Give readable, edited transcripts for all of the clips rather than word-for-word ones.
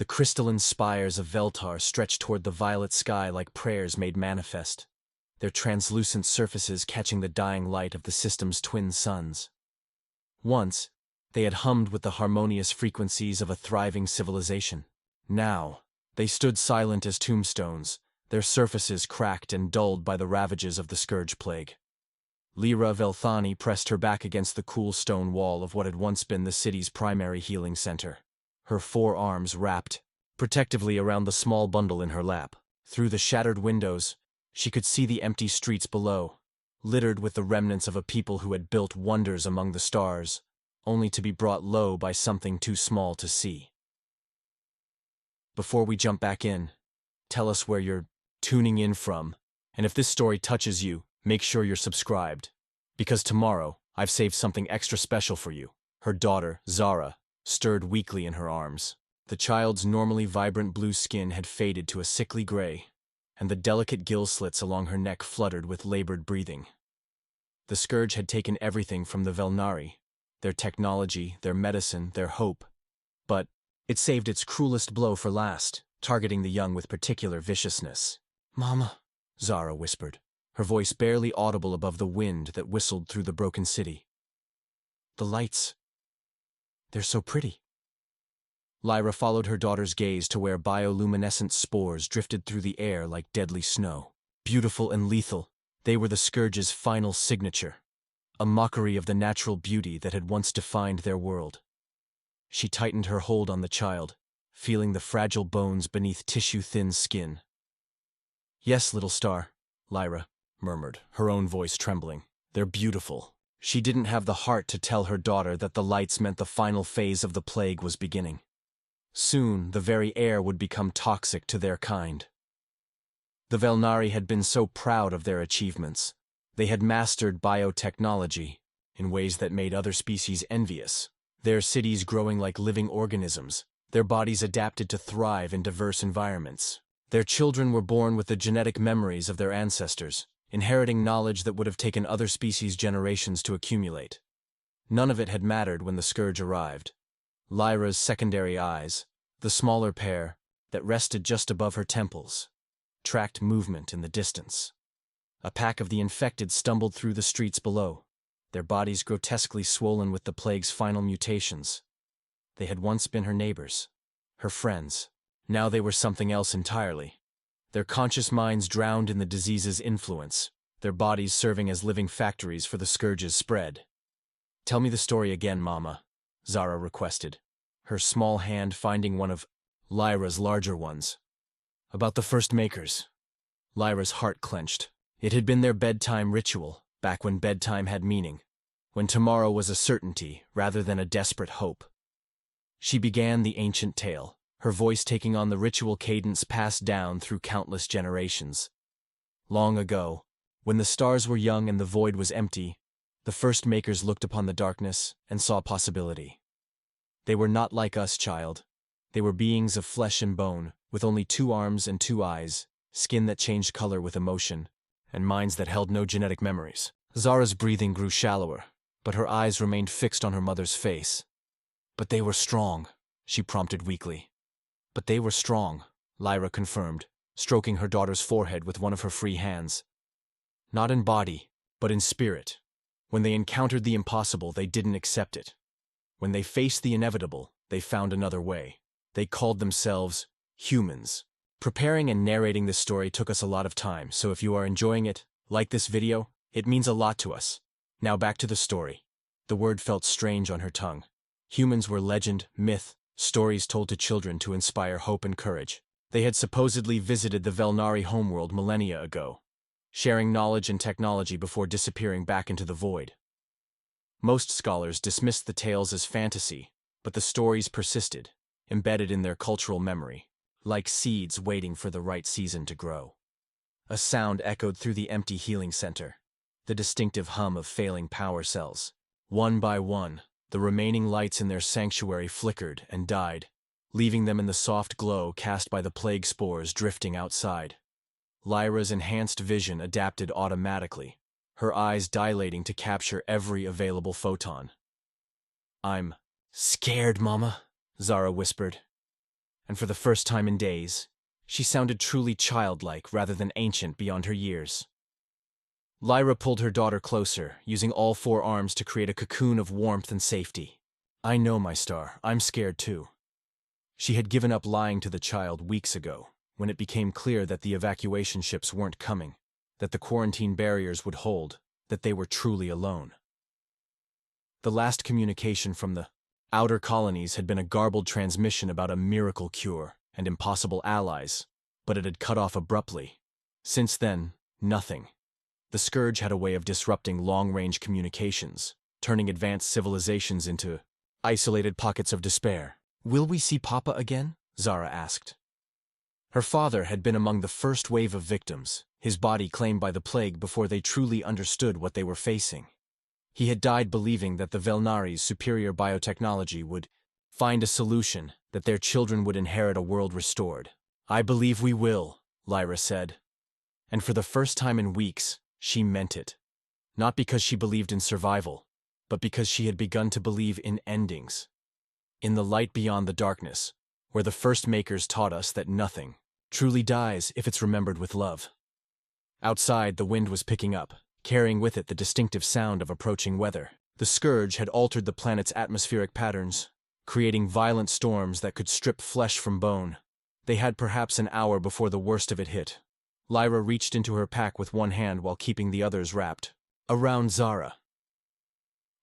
The crystalline spires of Vel'tar stretched toward the violet sky like prayers made manifest, their translucent surfaces catching the dying light of the system's twin suns. Once, they had hummed with the harmonious frequencies of a thriving civilization. Now, they stood silent as tombstones, their surfaces cracked and dulled by the ravages of the Scourge plague. Lyra Vel'thani pressed her back against the cool stone wall of what had once been the city's primary healing center, her forearms wrapped protectively around the small bundle in her lap. Through the shattered windows, she could see the empty streets below, littered with the remnants of a people who had built wonders among the stars, only to be brought low by something too small to see. Before we jump back in, tell us where you're tuning in from, and if this story touches you, make sure you're subscribed, because tomorrow I've saved something extra special for you. Her daughter, Zara, stirred weakly in her arms. The child's normally vibrant blue skin had faded to a sickly gray, and the delicate gill slits along her neck fluttered with labored breathing. The Scourge had taken everything from the Vel'nari, their technology, their medicine, their hope, but it saved its cruelest blow for last, targeting the young with particular viciousness. "Mama," Zara whispered, her voice barely audible above the wind that whistled through the broken city. "The lights, they're so pretty." Lyra followed her daughter's gaze to where bioluminescent spores drifted through the air like deadly snow. Beautiful and lethal, they were the Scourge's final signature, a mockery of the natural beauty that had once defined their world. She tightened her hold on the child, feeling the fragile bones beneath tissue-thin skin. "Yes, little star," Lyra murmured, her own voice trembling. "They're beautiful." She didn't have the heart to tell her daughter that the lights meant the final phase of the plague was beginning. Soon, the very air would become toxic to their kind. The Vel'nari had been so proud of their achievements. They had mastered biotechnology in ways that made other species envious, their cities growing like living organisms, their bodies adapted to thrive in diverse environments. Their children were born with the genetic memories of their ancestors, inheriting knowledge that would have taken other species generations to accumulate. None of it had mattered when the Scourge arrived. Lyra's secondary eyes, the smaller pair that rested just above her temples, tracked movement in the distance. A pack of the infected stumbled through the streets below, their bodies grotesquely swollen with the plague's final mutations. They had once been her neighbors, her friends. Now they were something else entirely. Their conscious minds drowned in the disease's influence, their bodies serving as living factories for the Scourge's spread. "Tell me the story again, Mama," Zara requested, her small hand finding one of Lyra's larger ones. "About the first makers." Lyra's heart clenched. It had been their bedtime ritual, back when bedtime had meaning, when tomorrow was a certainty rather than a desperate hope. She began the ancient tale, her voice taking on the ritual cadence passed down through countless generations. Long ago, when the stars were young and the void was empty, the first makers looked upon the darkness and saw possibility. They were not like us, child. They were beings of flesh and bone, with only 2 arms and 2 eyes, skin that changed color with emotion, and minds that held no genetic memories. Zara's breathing grew shallower, but her eyes remained fixed on her mother's face. "But they were strong," she prompted weakly. "But they were strong," Lyra confirmed, stroking her daughter's forehead with one of her free hands. "Not in body, but in spirit. When they encountered the impossible, they didn't accept it. When they faced the inevitable, they found another way. They called themselves humans." Preparing and narrating this story took us a lot of time, so if you are enjoying it, like this video, it means a lot to us. Now back to the story. The word felt strange on her tongue. Humans were legend, myth, stories told to children to inspire hope and courage. They had supposedly visited the Vel'nari homeworld millennia ago, sharing knowledge and technology before disappearing back into the void. Most scholars dismissed the tales as fantasy, but the stories persisted, embedded in their cultural memory, like seeds waiting for the right season to grow. A sound echoed through the empty healing center, the distinctive hum of failing power cells. One by one, the remaining lights in their sanctuary flickered and died, leaving them in the soft glow cast by the plague spores drifting outside. Lyra's enhanced vision adapted automatically, her eyes dilating to capture every available photon. "I'm scared, Mama," Zara whispered. and for the first time in days, she sounded truly childlike rather than ancient beyond her years. Lyra pulled her daughter closer, using all four arms to create a cocoon of warmth and safety. I know, my star, I'm scared too. She had given up lying to the child weeks ago, when it became clear that the evacuation ships weren't coming, that the quarantine barriers would hold, that they were truly alone. The last communication from the outer colonies had been a garbled transmission about a miracle cure and impossible allies, but it had cut off abruptly. Since then, nothing. The Scourge had a way of disrupting long-range communications, turning advanced civilizations into isolated pockets of despair. Will we see Papa again? Zara asked. Her father had been among the first wave of victims, his body claimed by the plague before they truly understood what they were facing. He had died believing that the Vel'nari's superior biotechnology would find a solution, that their children would inherit a world restored. I believe we will, Lyra said. And for the first time in weeks, she meant it. Not because she believed in survival, but because she had begun to believe in endings. In the light beyond the darkness, where the first makers taught us that nothing truly dies if it's remembered with love. Outside, the wind was picking up, carrying with it the distinctive sound of approaching weather. The Scourge had altered the planet's atmospheric patterns, creating violent storms that could strip flesh from bone. They had perhaps an hour before the worst of it hit. Lyra reached into her pack with one hand while keeping the others wrapped around Zara.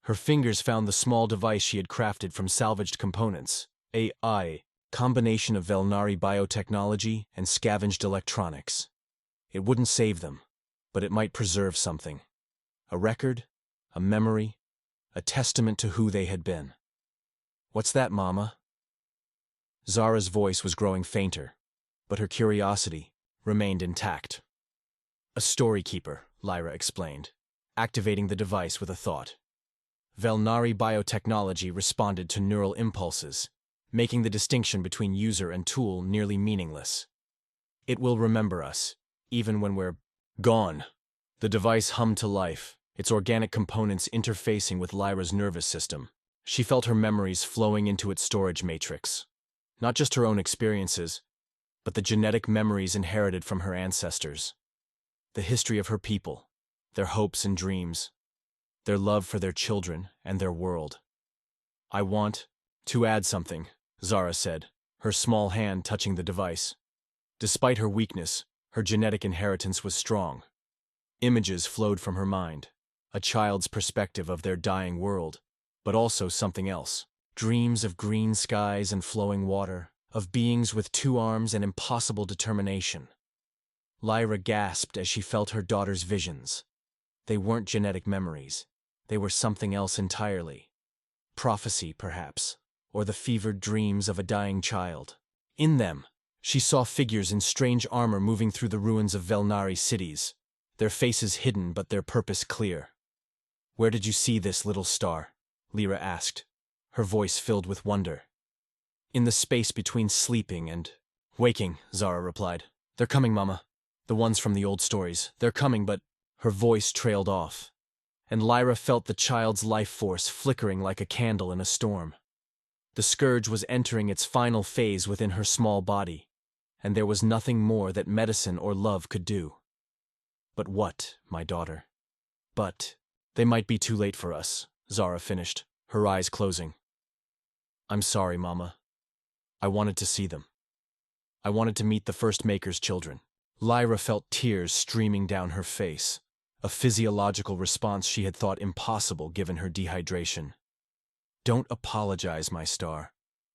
Her fingers found the small device she had crafted from salvaged components, a combination of Vel'nari biotechnology and scavenged electronics. It wouldn't save them, but it might preserve something. A record, a memory, a testament to who they had been. What's that, Mama? Zara's voice was growing fainter, but her curiosity remained intact. A story keeper, Lyra explained, activating the device with a thought. Vel'nari biotechnology responded to neural impulses, making the distinction between user and tool nearly meaningless. It will remember us, even when we're gone. The device hummed to life, its organic components interfacing with Lyra's nervous system. She felt her memories flowing into its storage matrix. Not just her own experiences, but the genetic memories inherited from her ancestors. The history of her people, their hopes and dreams, their love for their children and their world. I want to add something, Zara said, her small hand touching the device. Despite her weakness, her genetic inheritance was strong. Images flowed from her mind, a child's perspective of their dying world, but also something else. Dreams of green skies and flowing water, of beings with 2 arms and impossible determination. Lyra gasped as she felt her daughter's visions. They weren't genetic memories. They were something else entirely. Prophecy, perhaps, or the fevered dreams of a dying child. In them, she saw figures in strange armor moving through the ruins of Vel'nari cities, their faces hidden but their purpose clear. Where did you see this, little star? Lyra asked, her voice filled with wonder. In the space between sleeping and waking, Zara replied. They're coming, Mama. The ones from the old stories. They're coming, but her voice trailed off, and Lyra felt the child's life force flickering like a candle in a storm. The Scourge was entering its final phase within her small body, and there was nothing more that medicine or love could do. But what, my daughter? But they might be too late for us, Zara finished, her eyes closing. I'm sorry, Mama. I wanted to see them. I wanted to meet the first Maker's children. Lyra felt tears streaming down her face, a physiological response she had thought impossible given her dehydration. Don't apologize, my star.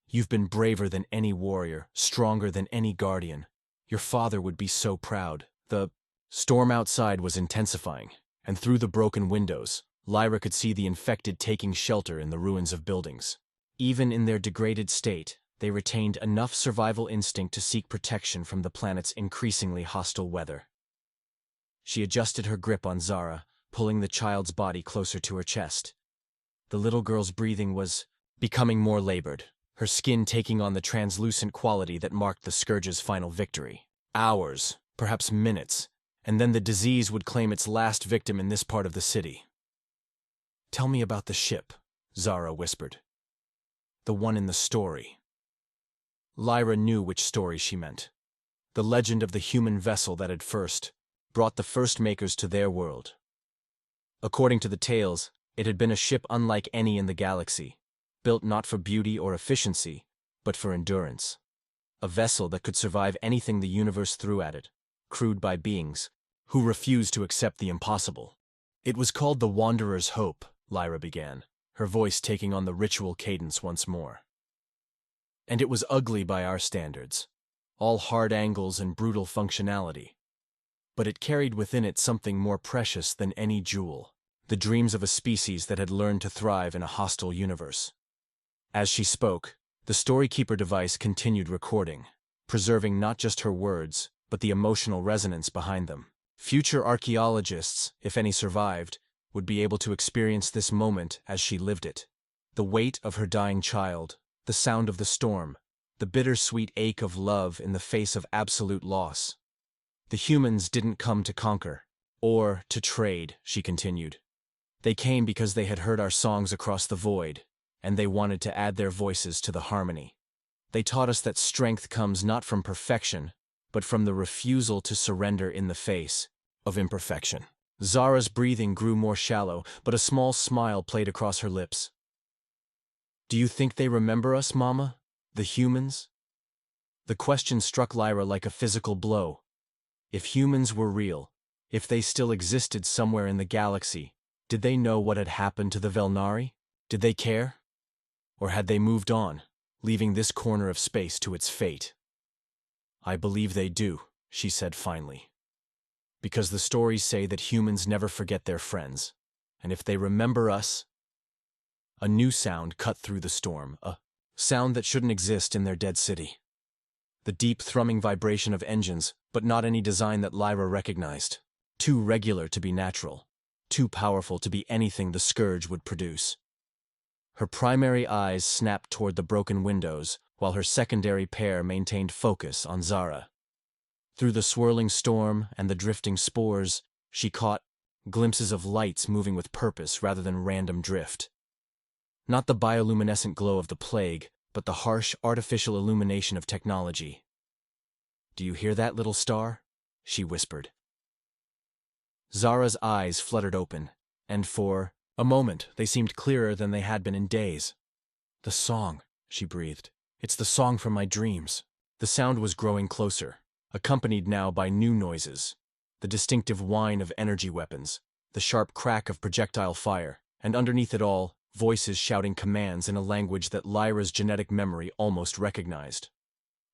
You've been braver than any warrior, stronger than any guardian. Your father would be so proud. The storm outside was intensifying, and through the broken windows, Lyra could see the infected taking shelter in the ruins of buildings. Even in their degraded state, they retained enough survival instinct to seek protection from the planet's increasingly hostile weather. She adjusted her grip on Zara, pulling the child's body closer to her chest. The little girl's breathing was becoming more labored, her skin taking on the translucent quality that marked the Scourge's final victory. Hours, perhaps minutes, and then the disease would claim its last victim in this part of the city. Tell me about the ship, Zara whispered. The one in the story. Lyra knew which story she meant. The legend of the human vessel that had first brought the first makers to their world. According to the tales, it had been a ship unlike any in the galaxy, built not for beauty or efficiency, but for endurance. A vessel that could survive anything the universe threw at it, crewed by beings who refused to accept the impossible. It was called the Wanderer's Hope, Lyra began, her voice taking on the ritual cadence once more. And it was ugly by our standards, all hard angles and brutal functionality. But it carried within it something more precious than any jewel, the dreams of a species that had learned to thrive in a hostile universe. As she spoke, the Storykeeper device continued recording, preserving not just her words, but the emotional resonance behind them. Future archaeologists, if any survived, would be able to experience this moment as she lived it. The weight of her dying child, the sound of the storm, the bittersweet ache of love in the face of absolute loss. The humans didn't come to conquer, or to trade, she continued. They came because they had heard our songs across the void, and they wanted to add their voices to the harmony. They taught us that strength comes not from perfection, but from the refusal to surrender in the face of imperfection. Zara's breathing grew more shallow, but a small smile played across her lips. Do you think they remember us, Mama? The humans? The question struck Lyra like a physical blow. If humans were real, if they still existed somewhere in the galaxy, did they know what had happened to the Vel'nari? Did they care? Or had they moved on, leaving this corner of space to its fate? I believe they do, she said finally. Because the stories say that humans never forget their friends, and if they remember us... A new sound cut through the storm, a sound that shouldn't exist in their dead city. The deep thrumming vibration of engines, but not any design that Lyra recognized. Too regular to be natural, too powerful to be anything the Scourge would produce. Her primary eyes snapped toward the broken windows, while her secondary pair maintained focus on Zara. Through the swirling storm and the drifting spores, she caught glimpses of lights moving with purpose rather than random drift. Not the bioluminescent glow of the plague, but the harsh, artificial illumination of technology. Do you hear that, little star? She whispered. Zara's eyes fluttered open, and for a moment they seemed clearer than they had been in days. The song, she breathed. It's the song from my dreams. The sound was growing closer, accompanied now by new noises. The distinctive whine of energy weapons, the sharp crack of projectile fire, and underneath it all, voices shouting commands in a language that Lyra's genetic memory almost recognized.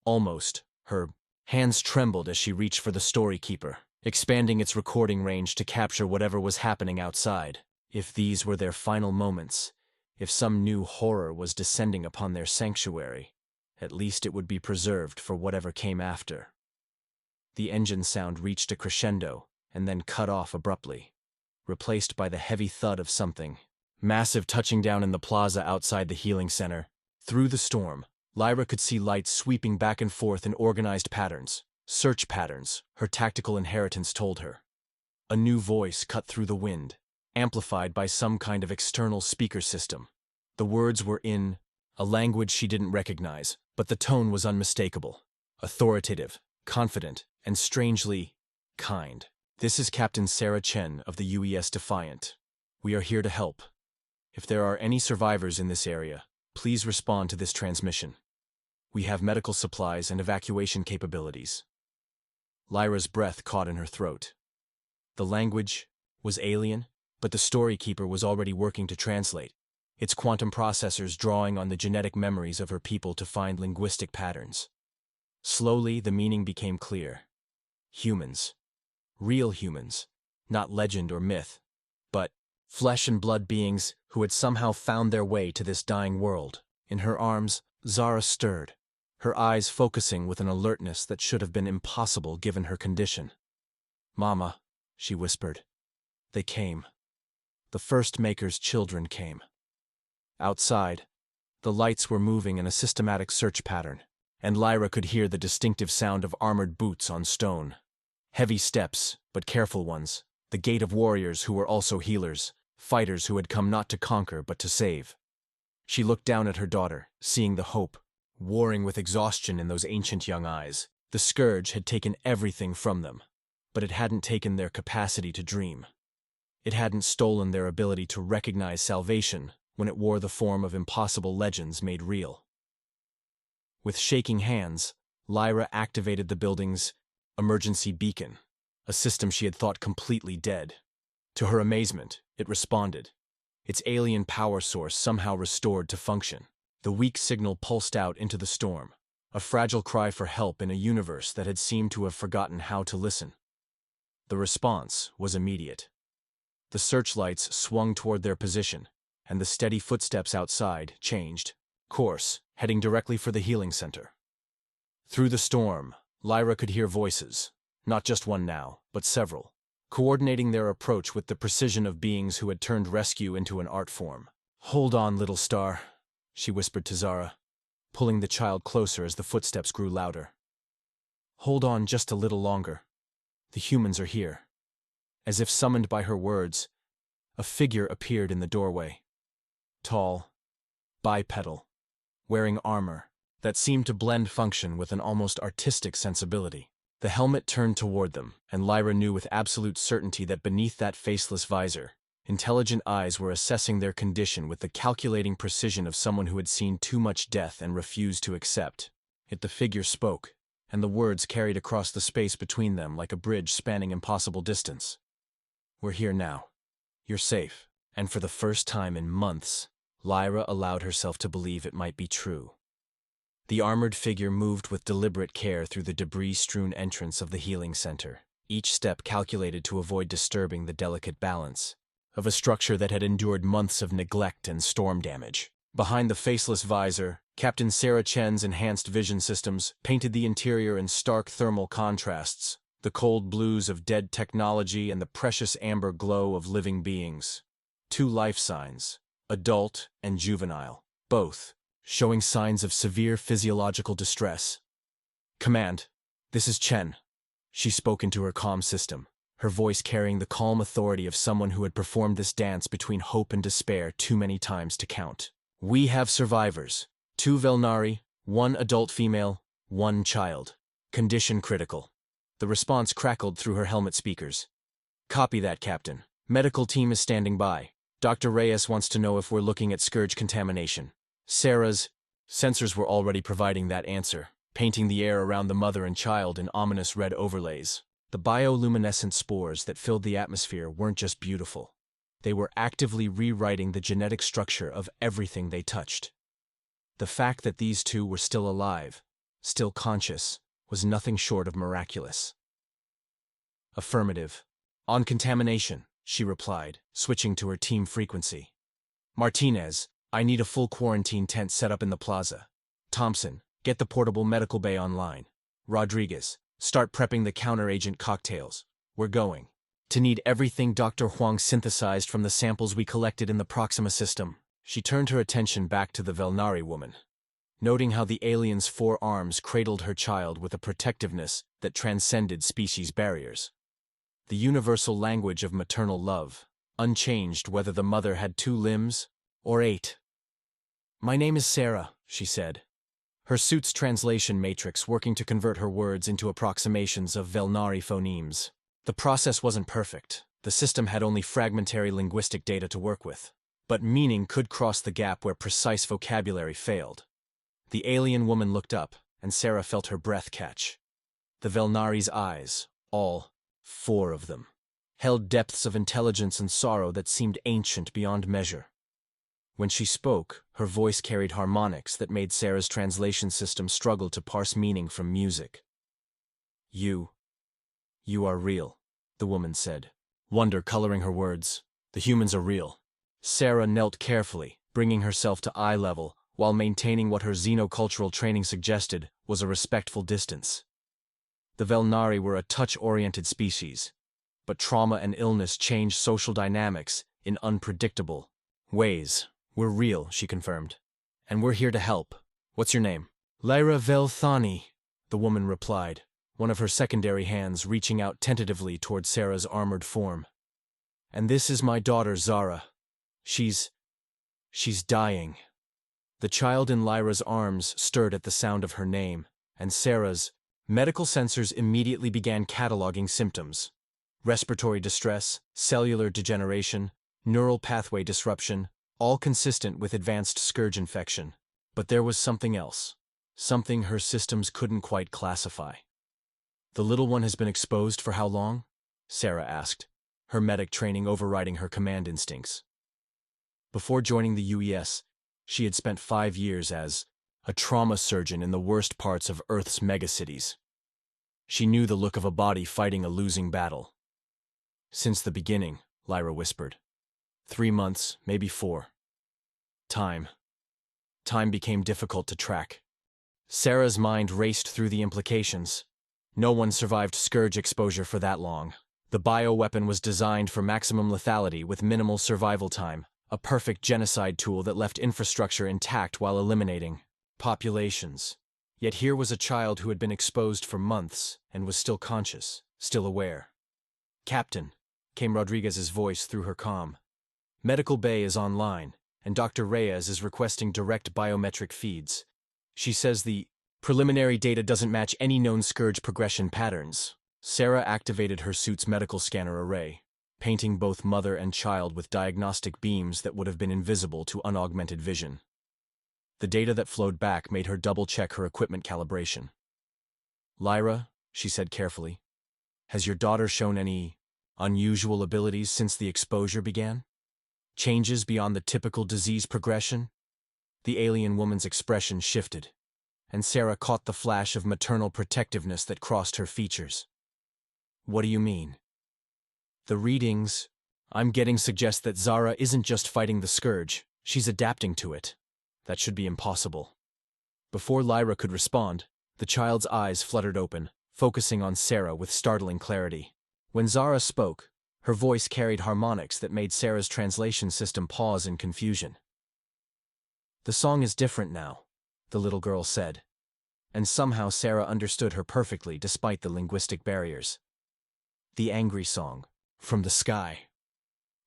Almost. Her hands trembled as she reached for the Storykeeper, expanding its recording range to capture whatever was happening outside. If these were their final moments, if some new horror was descending upon their sanctuary, at least it would be preserved for whatever came after. The engine sound reached a crescendo and then cut off abruptly, replaced by the heavy thud of something massive touching down in the plaza outside the healing center. Through the storm, Lyra could see lights sweeping back and forth in organized patterns, search patterns, her tactical inheritance told her. A new voice cut through the wind, amplified by some kind of external speaker system. The words were in a language she didn't recognize, but the tone was unmistakable, authoritative, confident, and strangely kind. This is Captain Sarah Chen of the UES Defiant. We are here to help. If there are any survivors in this area, please respond to this transmission. We have medical supplies and evacuation capabilities. Lyra's breath caught in her throat. The language was alien, but the Storykeeper was already working to translate, its quantum processors drawing on the genetic memories of her people to find linguistic patterns. Slowly, the meaning became clear. Humans. Real humans. Not legend or myth, but flesh and blood beings who had somehow found their way to this dying world. In her arms, Zara stirred, her eyes focusing with an alertness that should have been impossible given her condition. Mama, she whispered. They came. The first Maker's children came. Outside, the lights were moving in a systematic search pattern, and Lyra could hear the distinctive sound of armored boots on stone. Heavy steps, but careful ones, the gait of warriors who were also healers, fighters who had come not to conquer but to save. She looked down at her daughter, seeing the hope, warring with exhaustion in those ancient young eyes. The Scourge had taken everything from them, but it hadn't taken their capacity to dream. It hadn't stolen their ability to recognize salvation when it wore the form of impossible legends made real. With shaking hands, Lyra activated the building's emergency beacon, a system she had thought completely dead. To her amazement, it responded. Its alien power source somehow restored to function. The weak signal pulsed out into the storm, a fragile cry for help in a universe that had seemed to have forgotten how to listen. The response was immediate. The searchlights swung toward their position, and the steady footsteps outside changed course, heading directly for the healing center. Through the storm, Lyra could hear voices, not just one now, but several, coordinating their approach with the precision of beings who had turned rescue into an art form. "Hold on, little star," she whispered to Zara, pulling the child closer as the footsteps grew louder. "Hold on just a little longer. The humans are here." As if summoned by her words, a figure appeared in the doorway. Tall, bipedal, wearing armor that seemed to blend function with an almost artistic sensibility. The helmet turned toward them, and Lyra knew with absolute certainty that beneath that faceless visor, intelligent eyes were assessing their condition with the calculating precision of someone who had seen too much death and refused to accept. Yet the figure spoke, and the words carried across the space between them like a bridge spanning impossible distance. "We're here now. You're safe." And for the first time in months, Lyra allowed herself to believe it might be true. The armored figure moved with deliberate care through the debris-strewn entrance of the healing center, each step calculated to avoid disturbing the delicate balance of a structure that had endured months of neglect and storm damage. Behind the faceless visor, Captain Sarah Chen's enhanced vision systems painted the interior in stark thermal contrasts, the cold blues of dead technology and the precious amber glow of living beings. 2 life signs, adult and juvenile, both showing signs of severe physiological distress. "Command, this is Chen." She spoke into her comm system, her voice carrying the calm authority of someone who had performed this dance between hope and despair too many times to count. "We have survivors. 2 Vel'nari, 1 adult female, 1 child. Condition critical." The response crackled through her helmet speakers. "Copy that, Captain. Medical team is standing by. Dr. Reyes wants to know if we're looking at Scourge contamination." Sarah's sensors were already providing that answer, painting the air around the mother and child in ominous red overlays. The bioluminescent spores that filled the atmosphere weren't just beautiful. They were actively rewriting the genetic structure of everything they touched. The fact that these 2 were still alive, still conscious, was nothing short of miraculous. "Affirmative. On contamination," she replied, switching to her team frequency. "Martinez, I need a full quarantine tent set up in the plaza. Thompson, get the portable medical bay online. Rodriguez, start prepping the counteragent cocktails. We're going to need everything Dr. Huang synthesized from the samples we collected in the Proxima system." She turned her attention back to the Vel'nari woman, noting how the alien's 4 arms cradled her child with a protectiveness that transcended species barriers. The universal language of maternal love, unchanged whether the mother had 2 limbs or 8. "My name is Sarah," she said, her suit's translation matrix working to convert her words into approximations of Vel'nari phonemes. The process wasn't perfect. The system had only fragmentary linguistic data to work with, but meaning could cross the gap where precise vocabulary failed. The alien woman looked up, and Sarah felt her breath catch. The Vel'nari's eyes, all 4 of them, held depths of intelligence and sorrow that seemed ancient beyond measure. When she spoke, her voice carried harmonics that made Sarah's translation system struggle to parse meaning from music. You are real," the woman said, wonder coloring her words. "The humans are real." Sarah knelt carefully, bringing herself to eye level, while maintaining what her xenocultural training suggested was a respectful distance. The Vel'nari were a touch-oriented species, but trauma and illness changed social dynamics in unpredictable ways. "We're real," she confirmed, "and we're here to help. What's your name?" "Lyra Vel'thani," the woman replied, one of her secondary hands reaching out tentatively toward Sarah's armored form. "And this is my daughter Zara. She's dying." The child in Lyra's arms stirred at the sound of her name, and Sarah's medical sensors immediately began cataloging symptoms: respiratory distress, cellular degeneration, neural pathway disruption, all consistent with advanced Scourge infection. But there was something else, something her systems couldn't quite classify. "The little one has been exposed for how long?" Sarah asked, her medic training overriding her command instincts. Before joining the UES, she had spent 5 years as a trauma surgeon in the worst parts of Earth's megacities. She knew the look of a body fighting a losing battle. "Since the beginning," Lyra whispered. 3 months, maybe 4. Time became difficult to track. Sarah's mind raced through the implications. No one survived Scourge exposure for that long. The bioweapon was designed for maximum lethality with minimal survival time, a perfect genocide tool that left infrastructure intact while eliminating populations. Yet here was a child who had been exposed for months and was still conscious, still aware. "Captain," came Rodriguez's voice through her comm. "Medical Bay is online, and Dr. Reyes is requesting direct biometric feeds. She says the preliminary data doesn't match any known Scourge progression patterns." Sarah activated her suit's medical scanner array, painting both mother and child with diagnostic beams that would have been invisible to unaugmented vision. The data that flowed back made her double-check her equipment calibration. "Lyra," she said carefully, "has your daughter shown any unusual abilities since the exposure began? Changes beyond the typical disease progression?" The alien woman's expression shifted, and Sarah caught the flash of maternal protectiveness that crossed her features. "What do you mean?" "The readings I'm getting suggest that Zara isn't just fighting the Scourge, she's adapting to it. That should be impossible." Before Lyra could respond, the child's eyes fluttered open, focusing on Sarah with startling clarity. When Zara spoke, her voice carried harmonics that made Sarah's translation system pause in confusion. "The song is different now," the little girl said, and somehow Sarah understood her perfectly despite the linguistic barriers. "The angry song, from the sky.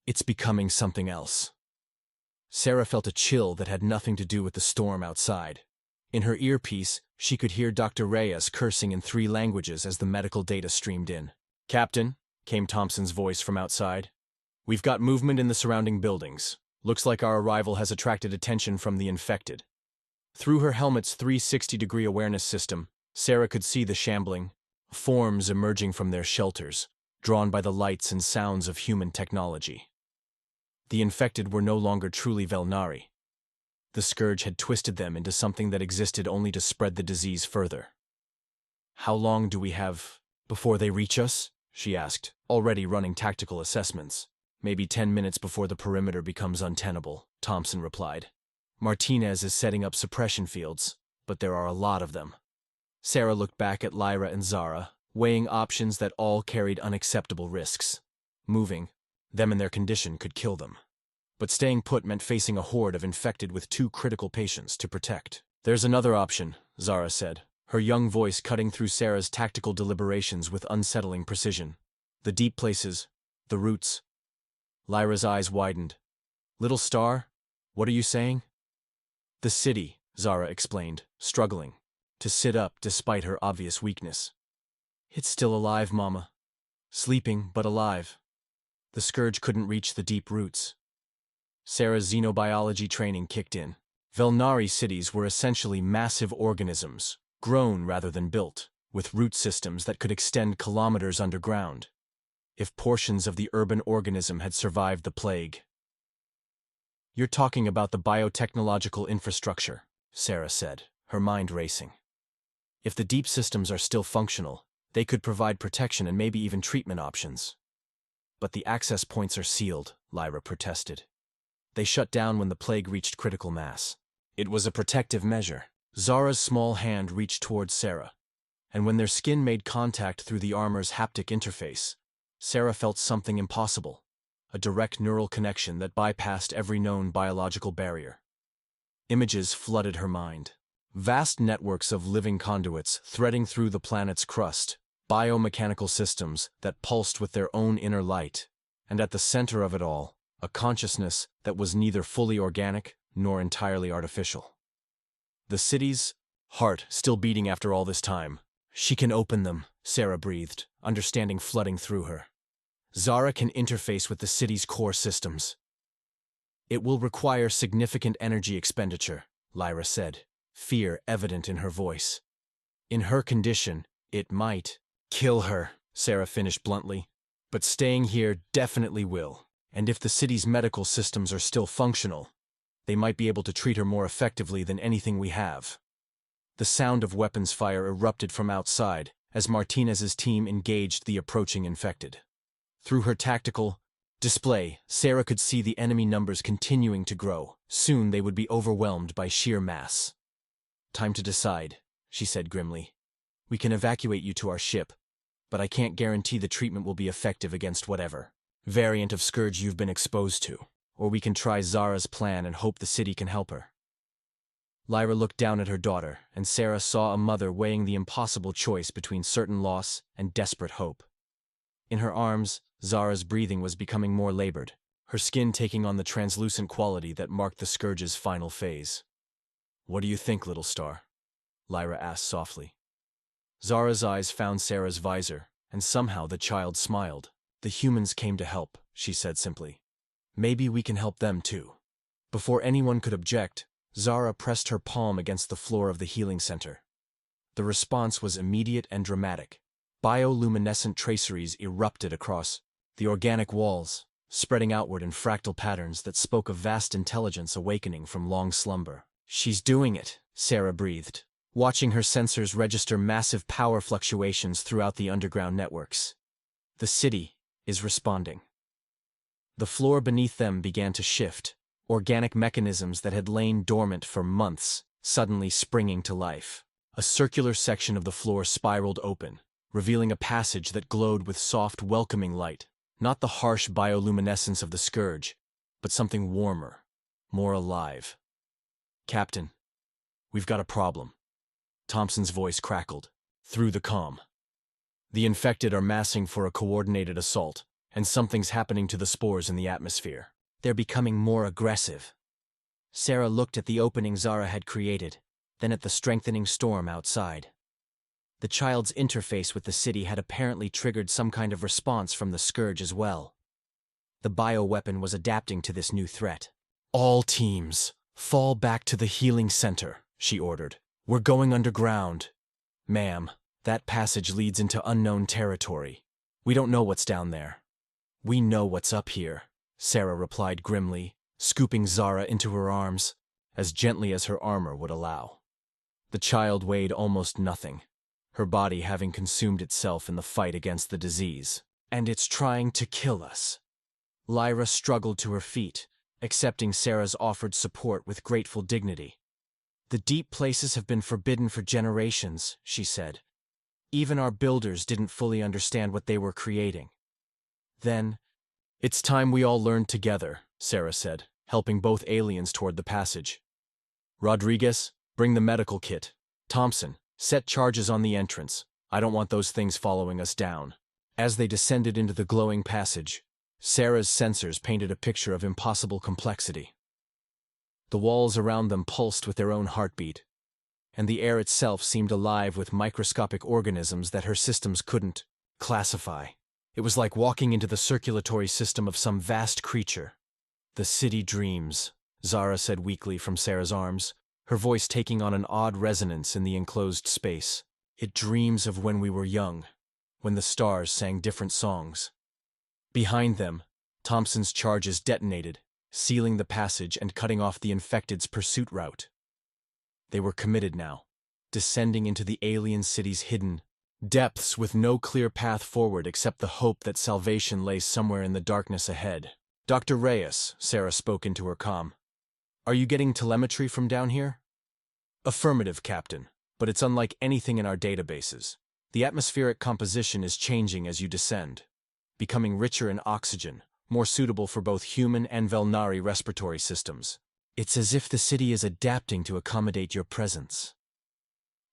It's becoming something else." Sarah felt a chill that had nothing to do with the storm outside. In her earpiece, she could hear Dr. Reyes cursing in 3 languages as the medical data streamed in. "Captain," came Thompson's voice from outside, "we've got movement in the surrounding buildings. Looks like our arrival has attracted attention from the infected." Through her helmet's 360-degree awareness system, Sarah could see the shambling forms emerging from their shelters, drawn by the lights and sounds of human technology. The infected were no longer truly Vel'nari. The Scourge had twisted them into something that existed only to spread the disease further. "How long do we have before they reach us?" she asked, already running tactical assessments. "Maybe 10 minutes before the perimeter becomes untenable," Thompson replied. "Martinez is setting up suppression fields, but there are a lot of them." Sarah looked back at Lyra and Zara, weighing options that all carried unacceptable risks. Moving, them in their condition could kill them. But staying put meant facing a horde of infected with 2 critical patients to protect. "There's another option," Zara said, her young voice cutting through Sarah's tactical deliberations with unsettling precision. "The deep places, the roots." Lyra's eyes widened. "Little star, what are you saying?" "The city," Zara explained, struggling to sit up despite her obvious weakness. "It's still alive, Mama. Sleeping, but alive. The Scourge couldn't reach the deep roots." Sarah's xenobiology training kicked in. Vel'nari cities were essentially massive organisms, grown rather than built, with root systems that could extend kilometers underground. If portions of the urban organism had survived the plague. "You're talking about the biotechnological infrastructure," Sarah said, her mind racing. "If the deep systems are still functional, they could provide protection and maybe even treatment options." "But the access points are sealed," Lyra protested. "They shut down when the plague reached critical mass." "It was a protective measure." Zara's small hand reached towards Sarah, and when their skin made contact through the armor's haptic interface, Sarah felt something impossible, a direct neural connection that bypassed every known biological barrier. Images flooded her mind. Vast networks of living conduits threading through the planet's crust, biomechanical systems that pulsed with their own inner light, and at the center of it all, a consciousness that was neither fully organic nor entirely artificial. The city's heart still beating after all this time. She can open them, Sarah breathed, understanding flooding through her. Zara can interface with the city's core systems. It will require significant energy expenditure, Lyra said, fear evident in her voice. In her condition, it might kill her, Sarah finished bluntly. But staying here definitely will. And if the city's medical systems are still functional, they might be able to treat her more effectively than anything we have. The sound of weapons fire erupted from outside as Martinez's team engaged the approaching infected. Through her tactical display, Sarah could see the enemy numbers continuing to grow. Soon they would be overwhelmed by sheer mass. Time to decide, she said grimly. We can evacuate you to our ship, but I can't guarantee the treatment will be effective against whatever variant of Scourge you've been exposed to. Or we can try Zara's plan and hope the city can help her. Lyra looked down at her daughter, and Sarah saw a mother weighing the impossible choice between certain loss and desperate hope. In her arms, Zara's breathing was becoming more labored, her skin taking on the translucent quality that marked the Scourge's final phase. What do you think, little star? Lyra asked softly. Zara's eyes found Sarah's visor, and somehow the child smiled. The humans came to help, she said simply. Maybe we can help them too. Before anyone could object, Zara pressed her palm against the floor of the healing center. The response was immediate and dramatic. Bioluminescent traceries erupted across the organic walls, spreading outward in fractal patterns that spoke of vast intelligence awakening from long slumber. She's doing it, Sarah breathed, watching her sensors register massive power fluctuations throughout the underground networks. The city is responding. The floor beneath them began to shift, organic mechanisms that had lain dormant for months suddenly springing to life. A circular section of the floor spiraled open, revealing a passage that glowed with soft, welcoming light. Not the harsh bioluminescence of the Scourge, but something warmer, more alive. Captain, we've got a problem. Thompson's voice crackled through the comm. The infected are massing for a coordinated assault, and something's happening to the spores in the atmosphere. They're becoming more aggressive. Sarah looked at the opening Zara had created, then at the strengthening storm outside. The child's interface with the city had apparently triggered some kind of response from the Scourge as well. The bioweapon was adapting to this new threat. All teams, fall back to the healing center, she ordered. We're going underground. Ma'am, that passage leads into unknown territory. We don't know what's down there. We know what's up here, Sarah replied grimly, scooping Zara into her arms, as gently as her armor would allow. The child weighed almost nothing, her body having consumed itself in the fight against the disease. And it's trying to kill us. Lyra struggled to her feet, accepting Sarah's offered support with grateful dignity. The deep places have been forbidden for generations, she said. Even our builders didn't fully understand what they were creating. Then, it's time we all learned together, Sarah said, helping both aliens toward the passage. Rodriguez, bring the medical kit. Thompson, set charges on the entrance. I don't want those things following us down. As they descended into the glowing passage, Sarah's sensors painted a picture of impossible complexity. The walls around them pulsed with their own heartbeat, and the air itself seemed alive with microscopic organisms that her systems couldn't classify. It was like walking into the circulatory system of some vast creature. The city dreams, Zara said weakly from Sarah's arms, her voice taking on an odd resonance in the enclosed space. It dreams of when we were young, when the stars sang different songs. Behind them, Thompson's charges detonated, sealing the passage and cutting off the infected's pursuit route. They were committed now, descending into the alien city's hidden depths with no clear path forward except the hope that salvation lay somewhere in the darkness ahead. Dr. Reyes, Sarah spoke into her comm. Are you getting telemetry from down here? Affirmative, Captain, but it's unlike anything in our databases. The atmospheric composition is changing as you descend, becoming richer in oxygen, more suitable for both human and Vel'nari respiratory systems. It's as if the city is adapting to accommodate your presence.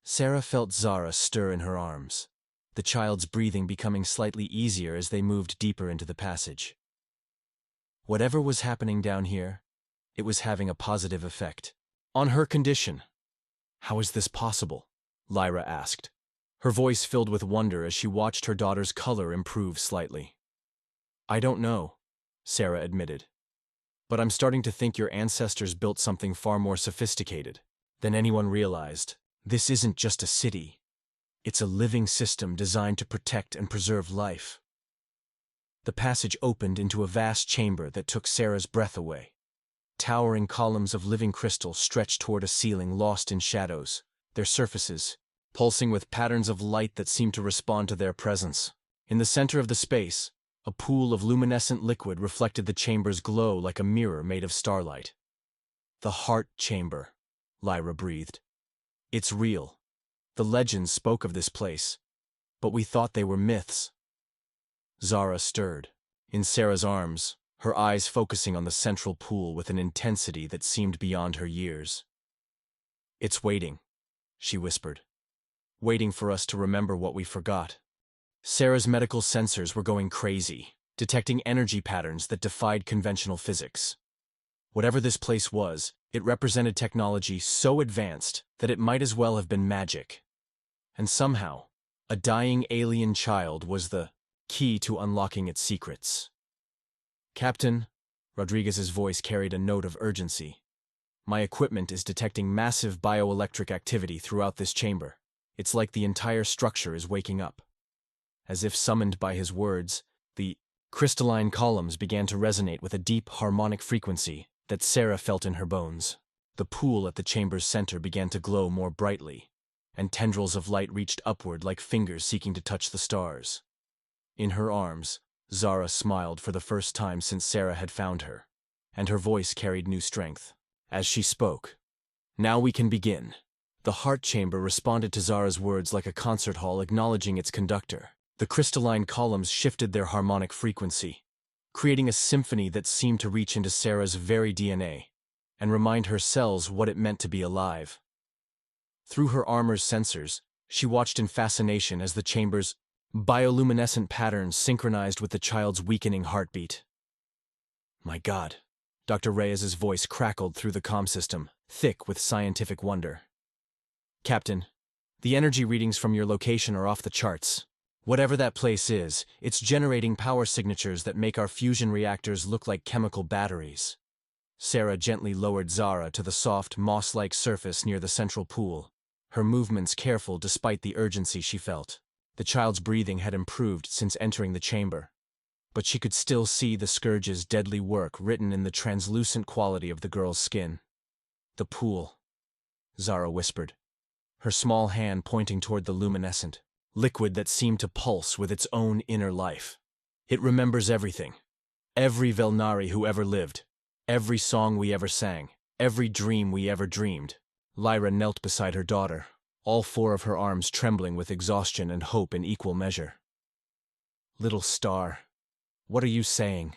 Sarah felt Zara stir in her arms, the child's breathing becoming slightly easier as they moved deeper into the passage. Whatever was happening down here, it was having a positive effect on her condition. How is this possible? Lyra asked. Her voice filled with wonder as she watched her daughter's color improve slightly. I don't know, Zara admitted. But I'm starting to think your ancestors built something far more sophisticated than anyone realized. This isn't just a city. It's a living system designed to protect and preserve life. The passage opened into a vast chamber that took Zara's breath away. Towering columns of living crystal stretched toward a ceiling lost in shadows, their surfaces pulsing with patterns of light that seemed to respond to their presence. In the center of the space, a pool of luminescent liquid reflected the chamber's glow like a mirror made of starlight. The heart chamber, Lyra breathed. It's real. The legends spoke of this place, but we thought they were myths. Zara stirred, in Zara's arms, her eyes focusing on the central pool with an intensity that seemed beyond her years. It's waiting, she whispered. Waiting for us to remember what we forgot. Zara's medical sensors were going crazy, detecting energy patterns that defied conventional physics. Whatever this place was, it represented technology so advanced that it might as well have been magic. And somehow, a dying alien child was the key to unlocking its secrets. Captain, Rodriguez's voice carried a note of urgency. My equipment is detecting massive bioelectric activity throughout this chamber. It's like the entire structure is waking up. As if summoned by his words, the crystalline columns began to resonate with a deep harmonic frequency that Zara felt in her bones. The pool at the chamber's center began to glow more brightly, and tendrils of light reached upward like fingers seeking to touch the stars. In her arms, Zara smiled for the first time since Zara had found her, and her voice carried new strength. As she spoke, now we can begin. The heart chamber responded to Zara's words like a concert hall acknowledging its conductor. The crystalline columns shifted their harmonic frequency, creating a symphony that seemed to reach into Zara's very DNA and remind her cells what it meant to be alive. Through her armor's sensors, she watched in fascination as the chamber's bioluminescent patterns synchronized with the child's weakening heartbeat. My God, Dr. Reyes's voice crackled through the comm system, thick with scientific wonder. Captain, the energy readings from your location are off the charts. Whatever that place is, it's generating power signatures that make our fusion reactors look like chemical batteries. Zara gently lowered Zara to the soft, moss-like surface near the central pool, her movements careful despite the urgency she felt. The child's breathing had improved since entering the chamber, but she could still see the Scourge's deadly work written in the translucent quality of the girl's skin. The pool, Zara whispered, her small hand pointing toward the luminescent liquid that seemed to pulse with its own inner life. It remembers everything. Every Vel'nari who ever lived. Every song we ever sang. Every dream we ever dreamed. Lyra knelt beside her daughter, all four of her arms trembling with exhaustion and hope in equal measure. Little star, what are you saying?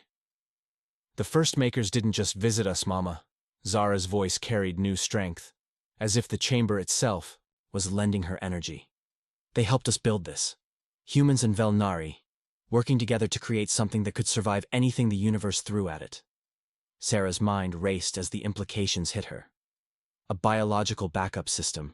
The First Makers didn't just visit us, Mama. Zara's voice carried new strength, as if the chamber itself was lending her energy. They helped us build this. Humans and Vel'nari, working together to create something that could survive anything the universe threw at it. Zara's mind raced as the implications hit her. A biological backup system,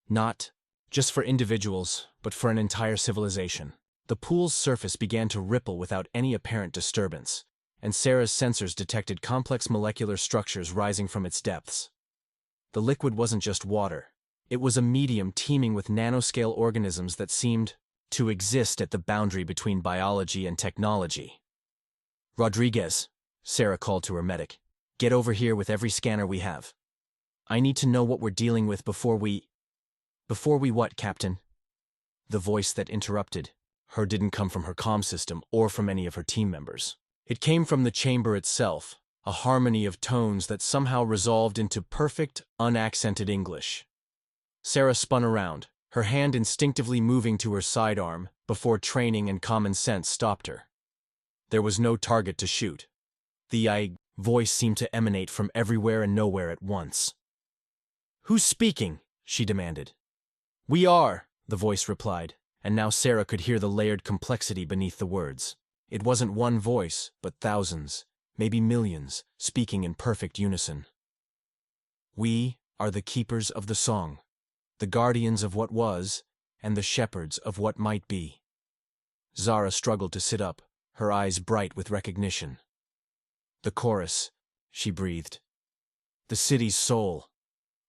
not just for individuals, but for an entire civilization. The pool's surface began to ripple without any apparent disturbance, and Zara's sensors detected complex molecular structures rising from its depths. The liquid wasn't just water. It was a medium teeming with nanoscale organisms that seemed to exist at the boundary between biology and technology. Rodriguez, Zara called to her medic, get over here with every scanner we have. I need to know what we're dealing with before we what, Captain? The voice that interrupted her didn't come from her comm system or from any of her team members. It came from the chamber itself, a harmony of tones that somehow resolved into perfect, unaccented English. Zara spun around, her hand instinctively moving to her sidearm before training and common sense stopped her. There was no target to shoot. The voice seemed to emanate from everywhere and nowhere at once. Who's speaking? She demanded. We are, the voice replied, and now Zara could hear the layered complexity beneath the words. It wasn't one voice, but thousands, maybe millions, speaking in perfect unison. We are the keepers of the song. the guardians of what was, and the shepherds of what might be. Zara struggled to sit up, her eyes bright with recognition. The chorus, she breathed. The city's soul.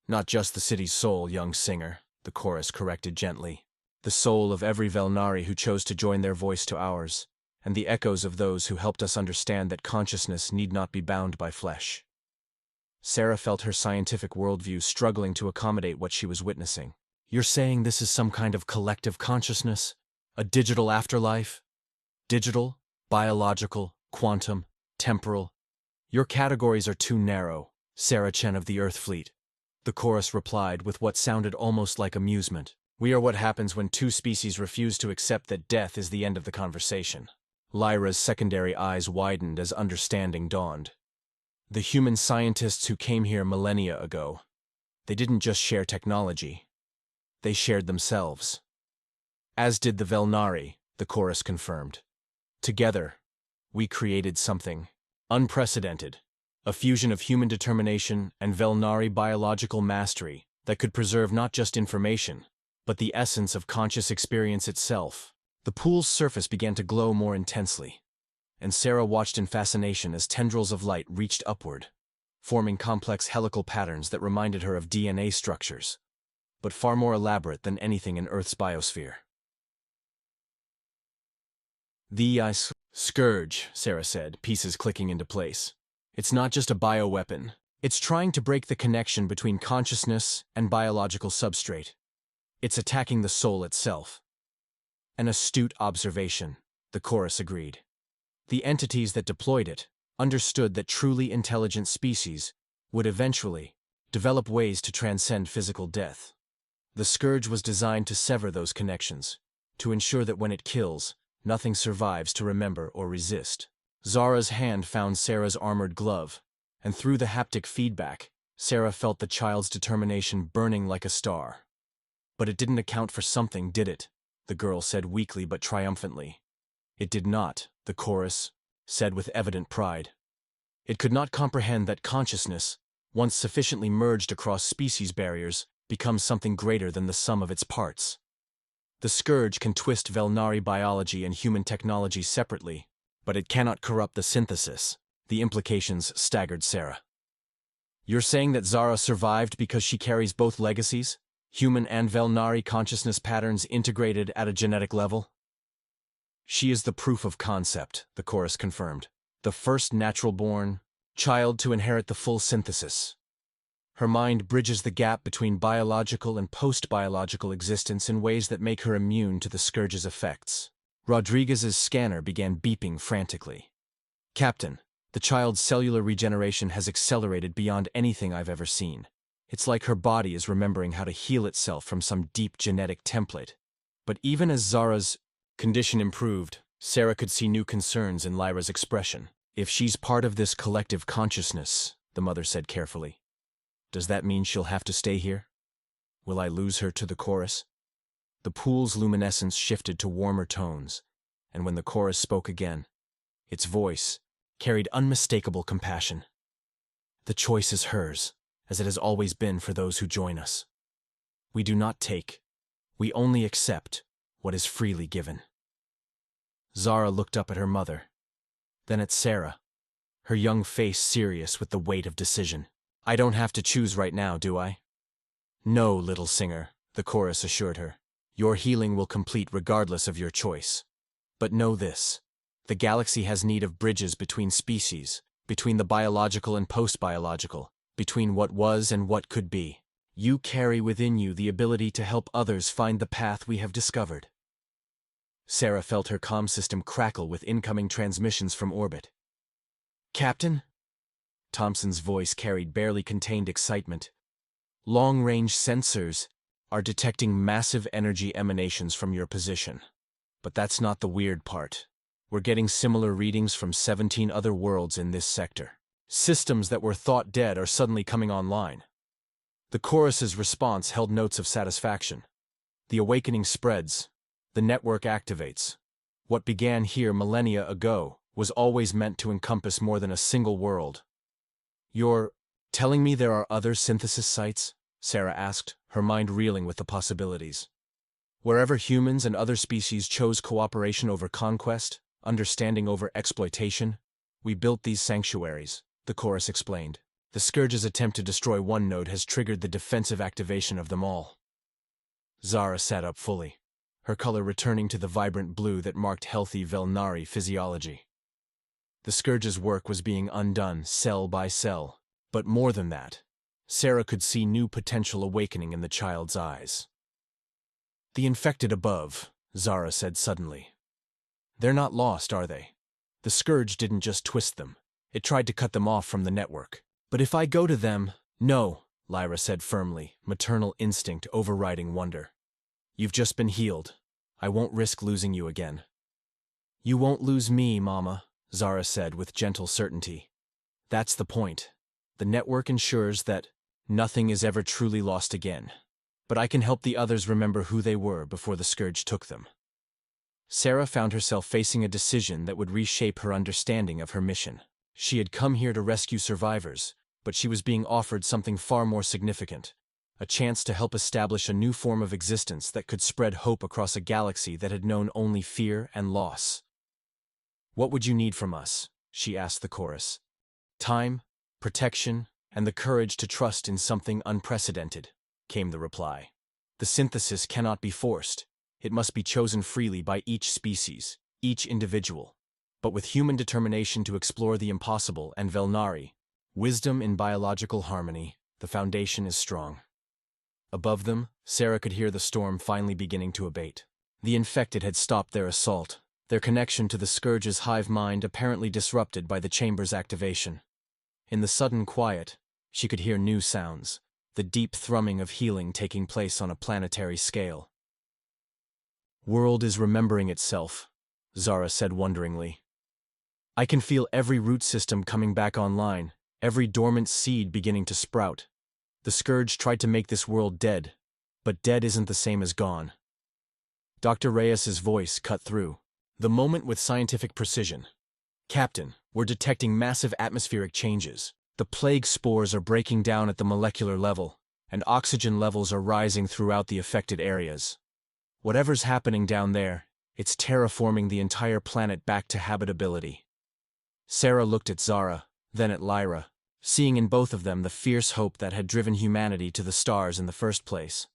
Not just the city's soul, young singer, the chorus corrected gently. The soul of every Vel'nari who chose to join their voice to ours, and the echoes of those who helped us understand that consciousness need not be bound by flesh. Zara felt her scientific worldview struggling to accommodate what she was witnessing. You're saying this is some kind of collective consciousness? A digital afterlife? Digital, biological, quantum, temporal. Your categories are too narrow, Sarah Chen of the Earth Fleet. The chorus replied with what sounded almost like amusement. We are what happens when two species refuse to accept that death is the end of the conversation. Lyra's secondary eyes widened as understanding dawned. The human scientists who came here millennia ago, they didn't just share technology. They shared themselves. As did the Vel'nari, the chorus confirmed. Together, we created something unprecedented, a fusion of human determination and Vel'nari biological mastery that could preserve not just information, but the essence of conscious experience itself. The pool's surface began to glow more intensely, and Zara watched in fascination as tendrils of light reached upward, forming complex helical patterns that reminded her of DNA structures, but far more elaborate than anything in Earth's biosphere. The Scourge, Zara said, pieces clicking into place. It's not just a bioweapon. It's trying to break the connection between consciousness and biological substrate. It's attacking the soul itself. An astute observation, the chorus agreed. The entities that deployed it understood that truly intelligent species would eventually develop ways to transcend physical death. The Scourge was designed to sever those connections, to ensure that when it kills, nothing survives to remember or resist. Zara's hand found Sarah's armored glove, and through the haptic feedback, Zara felt the child's determination burning like a star. But it didn't account for something, did it? The girl said weakly but triumphantly. It did not, the chorus said with evident pride. It could not comprehend that consciousness, once sufficiently merged across species barriers, becomes something greater than the sum of its parts. The Scourge can twist Vel'nari biology and human technology separately, but it cannot corrupt the synthesis. The implications staggered Zara. You're saying that Zara survived because she carries both legacies, human and Vel'nari consciousness patterns integrated at a genetic level? She is the proof of concept, the chorus confirmed. The first natural-born child to inherit the full synthesis. Her mind bridges the gap between biological and post-biological existence in ways that make her immune to the Scourge's effects. Rodriguez's scanner began beeping frantically. Captain, the child's cellular regeneration has accelerated beyond anything I've ever seen. It's like her body is remembering how to heal itself from some deep genetic template. But even as Zara's condition improved, Zara could see new concerns in Lyra's expression. If she's part of this collective consciousness, the mother said carefully, does that mean she'll have to stay here? Will I lose her to the chorus? The pool's luminescence shifted to warmer tones, and when the chorus spoke again, its voice carried unmistakable compassion. The choice is hers, as it has always been for those who join us. We do not take, we only accept what is freely given. Zara looked up at her mother, then at Zara, her young face serious with the weight of decision. I don't have to choose right now, do I? No, little singer, the chorus assured her. Your healing will complete regardless of your choice. But know this, the galaxy has need of bridges between species, between the biological and post-biological, between what was and what could be. You carry within you the ability to help others find the path we have discovered. Zara felt her comm system crackle with incoming transmissions from orbit. Captain? Thompson's voice carried barely contained excitement. Long-range sensors are detecting massive energy emanations from your position. But that's not the weird part. We're getting similar readings from 17 other worlds in this sector. Systems that were thought dead are suddenly coming online. The chorus's response held notes of satisfaction. The awakening spreads. The network activates. What began here millennia ago was always meant to encompass more than a single world. You're telling me there are other synthesis sites? Sarah asked, her mind reeling with the possibilities. Wherever humans and other species chose cooperation over conquest, understanding over exploitation, we built these sanctuaries, the chorus explained. The Scourge's attempt to destroy one node has triggered the defensive activation of them all. Zara sat up fully, her color returning to the vibrant blue that marked healthy Vel'nari physiology. The Scourge's work was being undone cell by cell, but more than that, Sarah could see new potential awakening in the child's eyes. The infected above, Zara said suddenly. They're not lost, are they? The Scourge didn't just twist them. It tried to cut them off from the network. But if I go to them… No, Lyra said firmly, maternal instinct overriding wonder. You've just been healed. I won't risk losing you again. You won't lose me, Mama, Zara said with gentle certainty. That's the point. The network ensures that nothing is ever truly lost again. But I can help the others remember who they were before the Scourge took them. Sarah found herself facing a decision that would reshape her understanding of her mission. She had come here to rescue survivors, but she was being offered something far more significant, a chance to help establish a new form of existence that could spread hope across a galaxy that had known only fear and loss. What would you need from us? She asked the chorus. Time, protection, and the courage to trust in something unprecedented, came the reply. The synthesis cannot be forced. It must be chosen freely by each species, each individual. But with human determination to explore the impossible and Vel'nari, wisdom in biological harmony, the foundation is strong. Above them, Sarah could hear the storm finally beginning to abate. The infected had stopped their assault, their connection to the Scourge's hive mind apparently disrupted by the chamber's activation. In the sudden quiet, she could hear new sounds, the deep thrumming of healing taking place on a planetary scale. World is remembering itself, Zara said wonderingly. I can feel every root system coming back online, every dormant seed beginning to sprout. The Scourge tried to make this world dead, but dead isn't the same as gone. Dr. Reyes's voice cut through, the moment with scientific precision. Captain, we're detecting massive atmospheric changes. The plague spores are breaking down at the molecular level, and oxygen levels are rising throughout the affected areas. Whatever's happening down there, it's terraforming the entire planet back to habitability. Sarah looked at Zara, then at Lyra, seeing in both of them the fierce hope that had driven humanity to the stars in the first place.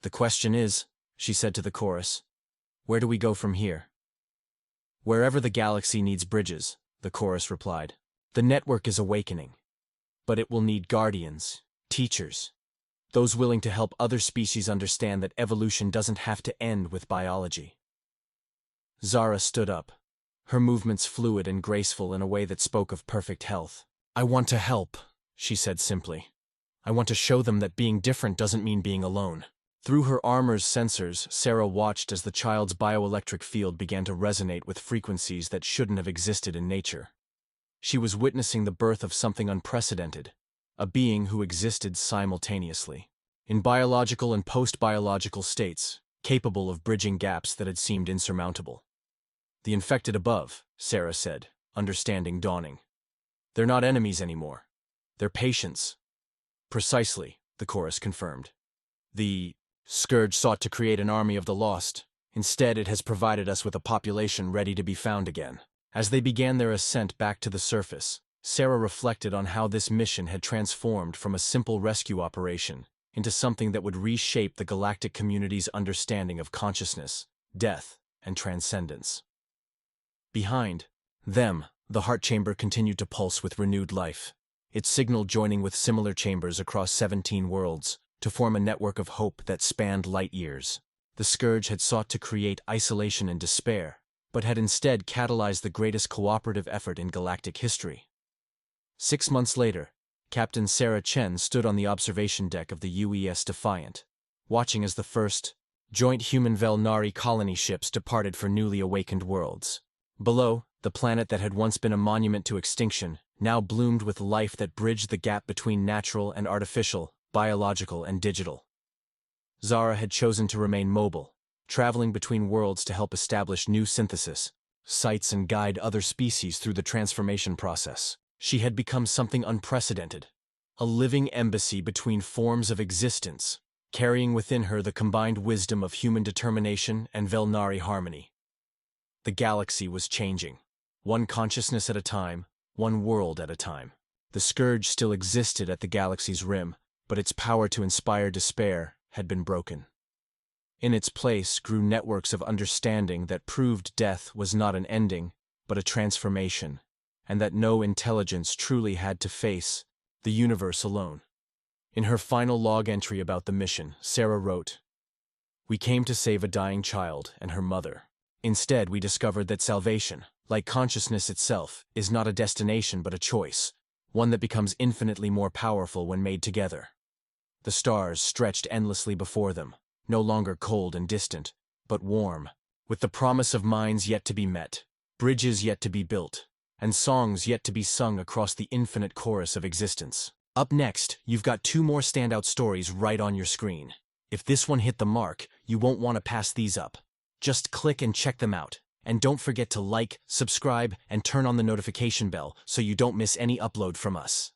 The question is, she said to the chorus, where do we go from here? Wherever the galaxy needs bridges, the chorus replied. The network is awakening. But it will need guardians, teachers, those willing to help other species understand that evolution doesn't have to end with biology. Zara stood up, her movements fluid and graceful in a way that spoke of perfect health. I want to help, she said simply. I want to show them that being different doesn't mean being alone. Through her armor's sensors, Sarah watched as the child's bioelectric field began to resonate with frequencies that shouldn't have existed in nature. She was witnessing the birth of something unprecedented, a being who existed simultaneously, in biological and post-biological states, capable of bridging gaps that had seemed insurmountable. The infected above, Sarah said, understanding dawning. They're not enemies anymore. They're patients. Precisely, the chorus confirmed. The Scourge sought to create an army of the lost. Instead, it has provided us with a population ready to be found again. As they began their ascent back to the surface, Sarah reflected on how this mission had transformed from a simple rescue operation into something that would reshape the galactic community's understanding of consciousness, death, and transcendence. Behind them, the heart chamber continued to pulse with renewed life, its signal joining with similar chambers across 17 worlds to form a network of hope that spanned light years. The Scourge had sought to create isolation and despair, but had instead catalyzed the greatest cooperative effort in galactic history. 6 months later, Captain Sarah Chen stood on the observation deck of the UES Defiant, watching as the first joint human Vel'nari colony ships departed for newly awakened worlds. Below, the planet that had once been a monument to extinction now bloomed with life that bridged the gap between natural and artificial, biological and digital. Zara had chosen to remain mobile, traveling between worlds to help establish new synthesis, sites and guide other species through the transformation process. She had become something unprecedented, a living embassy between forms of existence, carrying within her the combined wisdom of human determination and Vel'nari harmony. The galaxy was changing, one consciousness at a time, one world at a time. The Scourge still existed at the galaxy's rim, but its power to inspire despair had been broken. In its place grew networks of understanding that proved death was not an ending, but a transformation, and that no intelligence truly had to face the universe alone. In her final log entry about the mission, Zara wrote, "We came to save a dying child and her mother. Instead, we discovered that salvation, like consciousness itself, is not a destination but a choice, one that becomes infinitely more powerful when made together." The stars stretched endlessly before them, no longer cold and distant, but warm, with the promise of minds yet to be met, bridges yet to be built, and songs yet to be sung across the infinite chorus of existence. Up next, you've got 2 more standout stories right on your screen. If this one hit the mark, you won't want to pass these up. Just click and check them out. And don't forget to like, subscribe, and turn on the notification bell so you don't miss any upload from us.